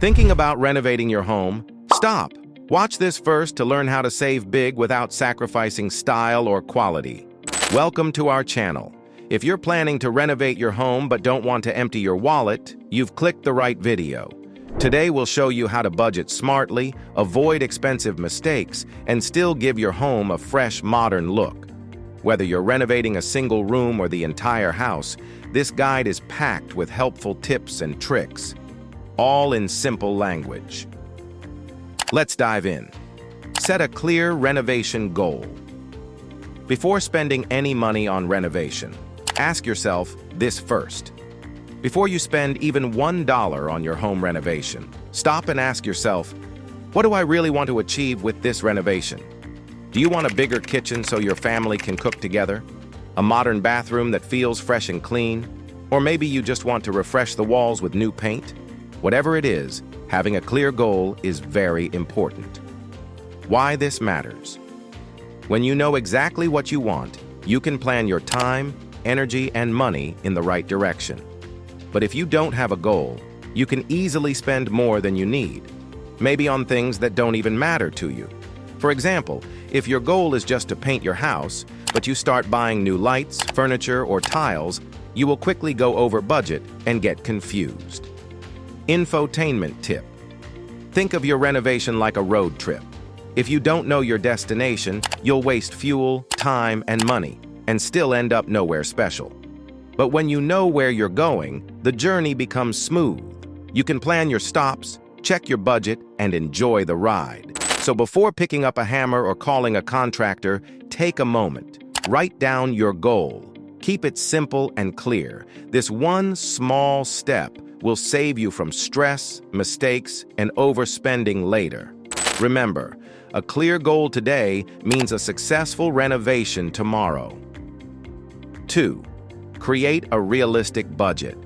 Thinking about renovating your home? Stop! Watch this first to learn how to save big without sacrificing style or quality. Welcome to our channel. If you're planning to renovate your home but don't want to empty your wallet, you've clicked the right video. Today we'll show you how to budget smartly, avoid expensive mistakes, and still give your home a fresh, modern look. Whether you're renovating a single room or the entire house, this guide is packed with helpful tips and tricks, all in simple language. Let's dive in. Set a clear renovation goal. Before spending any money on renovation, ask yourself this first. Before you spend even $1 on your home renovation, stop and ask yourself, what do I really want to achieve with this renovation? Do you want a bigger kitchen so your family can cook together? A modern bathroom that feels fresh and clean? Or maybe you just want to refresh the walls with new paint? Whatever it is, having a clear goal is very important. Why this matters? When you know exactly what you want, you can plan your time, energy, and money in the right direction. But if you don't have a goal, you can easily spend more than you need, maybe on things that don't even matter to you. For example, if your goal is just to paint your house, but you start buying new lights, furniture, or tiles, you will quickly go over budget and get confused. Infotainment tip. Think of your renovation like a road trip. If you don't know your destination, you'll waste fuel, time, and money, and still end up nowhere special. But when you know where you're going, the journey becomes smooth. You can plan your stops, check your budget, and enjoy the ride. So before picking up a hammer or calling a contractor, take a moment. Write down your goal. Keep it simple and clear. This one small step will save you from stress, mistakes, and overspending later. Remember, a clear goal today means a successful renovation tomorrow. 2. Create a realistic budget.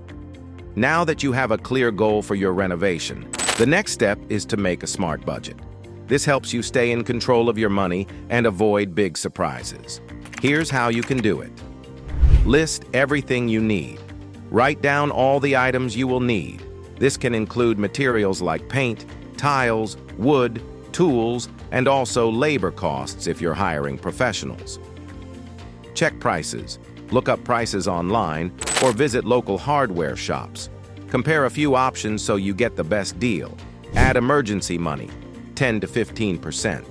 Now that you have a clear goal for your renovation, the next step is to make a smart budget. This helps you stay in control of your money and avoid big surprises. Here's how you can do it. List everything you need. Write down all the items you will need. This can include materials like paint, tiles, wood, tools, and also labor costs if you're hiring professionals. Check prices. Look up prices online or visit local hardware shops. Compare a few options so you get the best deal. Add emergency money, 10 to 15%.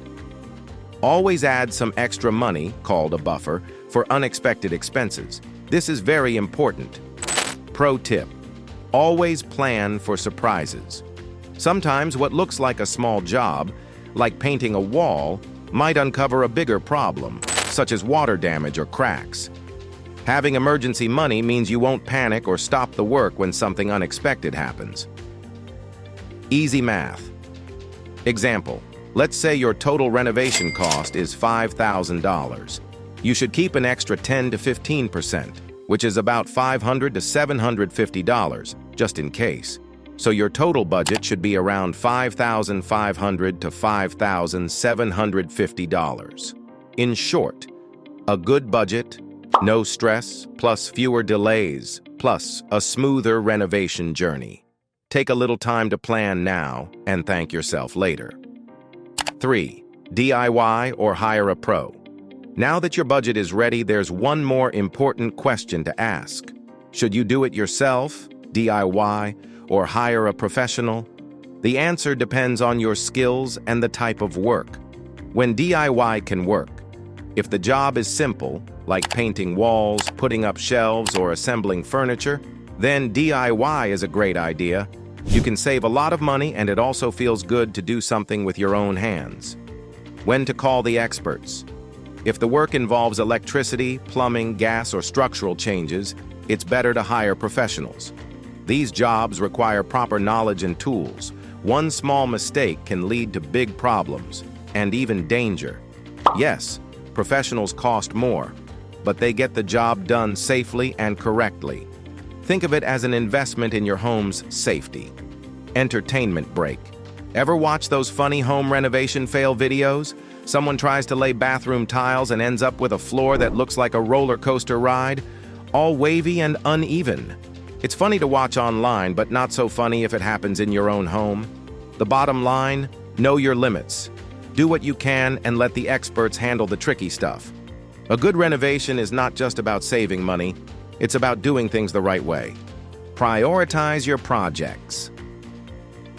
Always add some extra money, called a buffer, for unexpected expenses. This is very important. Pro tip: always plan for surprises. Sometimes what looks like a small job, like painting a wall, might uncover a bigger problem, such as water damage or cracks. Having emergency money means you won't panic or stop the work when something unexpected happens. Easy math. Example: let's say your total renovation cost is $5,000. You should keep an extra 10 to 15%, which is about $500 to $750, just in case. So your total budget should be around $5,500 to $5,750. In short, a good budget, no stress, plus fewer delays, plus a smoother renovation journey. Take a little time to plan now and thank yourself later. 3. DIY or hire a pro. Now that your budget is ready, there's one more important question to ask. Should you do it yourself, DIY, or hire a professional? The answer depends on your skills and the type of work. When DIY can work, if the job is simple, like painting walls, putting up shelves, or assembling furniture, then DIY is a great idea. You can save a lot of money, and it also feels good to do something with your own hands. When to call the experts. If the work involves electricity, plumbing, gas, or structural changes, it's better to hire professionals. These jobs require proper knowledge and tools. One small mistake can lead to big problems, and even danger. Yes, professionals cost more, but they get the job done safely and correctly. Think of it as an investment in your home's safety. Entertainment break. Ever watch those funny home renovation fail videos? Someone tries to lay bathroom tiles and ends up with a floor that looks like a roller coaster ride, all wavy and uneven. It's funny to watch online, but not so funny if it happens in your own home. The bottom line, know your limits. Do what you can and let the experts handle the tricky stuff. A good renovation is not just about saving money, it's about doing things the right way. Prioritize your projects.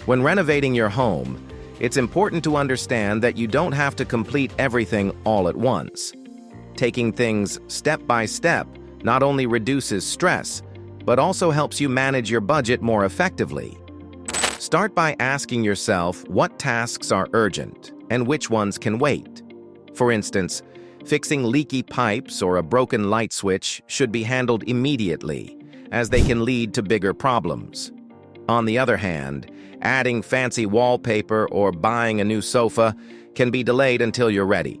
When renovating your home, it's important to understand that you don't have to complete everything all at once. Taking things step by step not only reduces stress, but also helps you manage your budget more effectively. Start by asking yourself what tasks are urgent and which ones can wait. For instance, fixing leaky pipes or a broken light switch should be handled immediately, as they can lead to bigger problems. On the other hand, adding fancy wallpaper or buying a new sofa can be delayed until you're ready.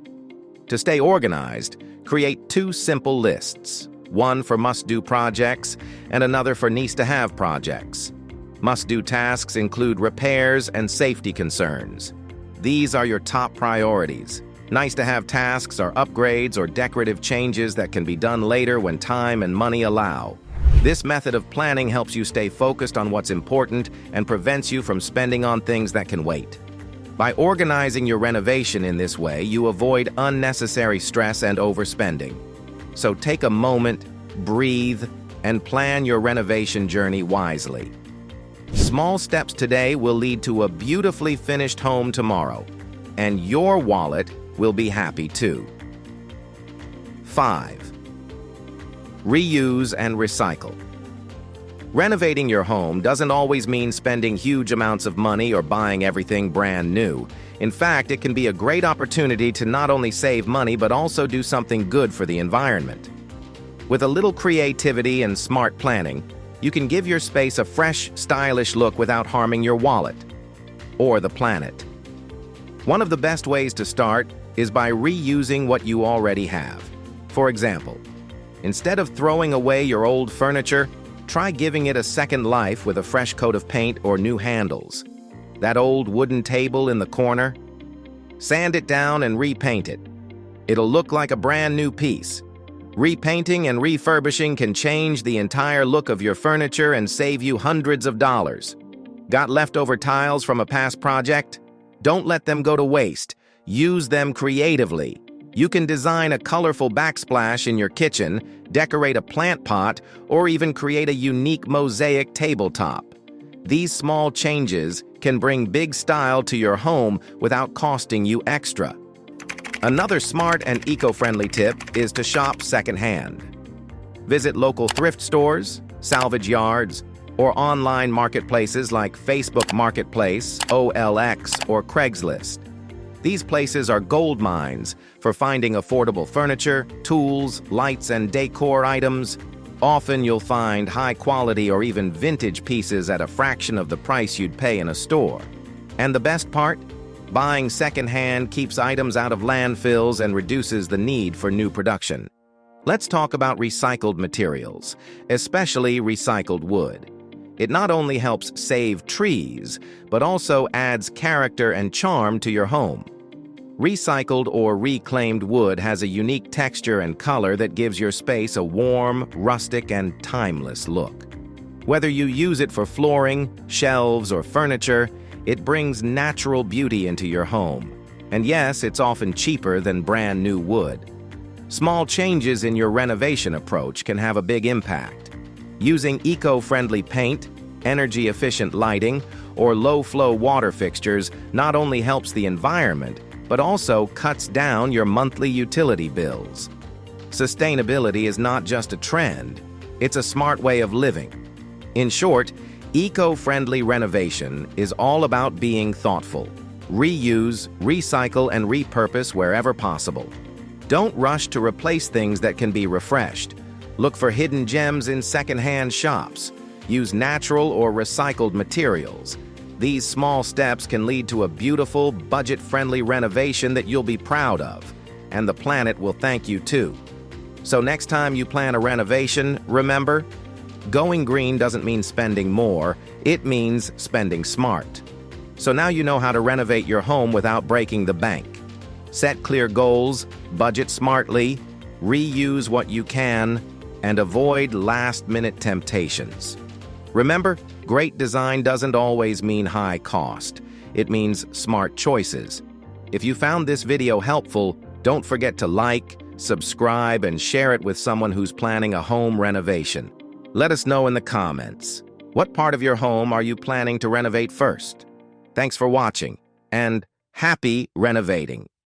To stay organized, create 2 simple lists, one for must-do projects and another for nice-to-have projects. Must-do tasks include repairs and safety concerns. These are your top priorities. Nice-to-have tasks are upgrades or decorative changes that can be done later when time and money allow. This method of planning helps you stay focused on what's important and prevents you from spending on things that can wait. By organizing your renovation in this way, you avoid unnecessary stress and overspending. So take a moment, breathe, and plan your renovation journey wisely. Small steps today will lead to a beautifully finished home tomorrow, and your wallet will be happy too. 5. Reuse and recycle. Renovating your home doesn't always mean spending huge amounts of money or buying everything brand new. In fact, it can be a great opportunity to not only save money but also do something good for the environment. With a little creativity and smart planning, you can give your space a fresh, stylish look without harming your wallet or the planet. One of the best ways to start is by reusing what you already have. For example, instead of throwing away your old furniture, try giving it a second life with a fresh coat of paint or new handles. That old wooden table in the corner? Sand it down and repaint it. It'll look like a brand new piece. Repainting and refurbishing can change the entire look of your furniture and save you hundreds of dollars. Got leftover tiles from a past project? Don't let them go to waste. Use them creatively. You can design a colorful backsplash in your kitchen, decorate a plant pot, or even create a unique mosaic tabletop. These small changes can bring big style to your home without costing you extra. Another smart and eco-friendly tip is to shop secondhand. Visit local thrift stores, salvage yards, or online marketplaces like Facebook Marketplace, OLX, or Craigslist. These places are gold mines for finding affordable furniture, tools, lights, and decor items. Often you'll find high-quality or even vintage pieces at a fraction of the price you'd pay in a store. And the best part? Buying secondhand keeps items out of landfills and reduces the need for new production. Let's talk about recycled materials, especially recycled wood. It not only helps save trees, but also adds character and charm to your home. Recycled or reclaimed wood has a unique texture and color that gives your space a warm, rustic, and timeless look. Whether you use it for flooring, shelves, or furniture, it brings natural beauty into your home. And yes, it's often cheaper than brand new wood. Small changes in your renovation approach can have a big impact. Using eco-friendly paint, energy-efficient lighting, or low-flow water fixtures not only helps the environment, but also cuts down your monthly utility bills. Sustainability is not just a trend, it's a smart way of living. In short, eco-friendly renovation is all about being thoughtful. Reuse, recycle, and repurpose wherever possible. Don't rush to replace things that can be refreshed. Look for hidden gems in second-hand shops. Use natural or recycled materials. These small steps can lead to a beautiful, budget-friendly renovation that you'll be proud of, and the planet will thank you too. So next time you plan a renovation, remember, going green doesn't mean spending more, it means spending smart. So now you know how to renovate your home without breaking the bank. Set clear goals, budget smartly, reuse what you can, and avoid last-minute temptations. Remember, great design doesn't always mean high cost. It means smart choices. If you found this video helpful, don't forget to like, subscribe, and share it with someone who's planning a home renovation. Let us know in the comments. What part of your home are you planning to renovate first? Thanks for watching, and happy renovating!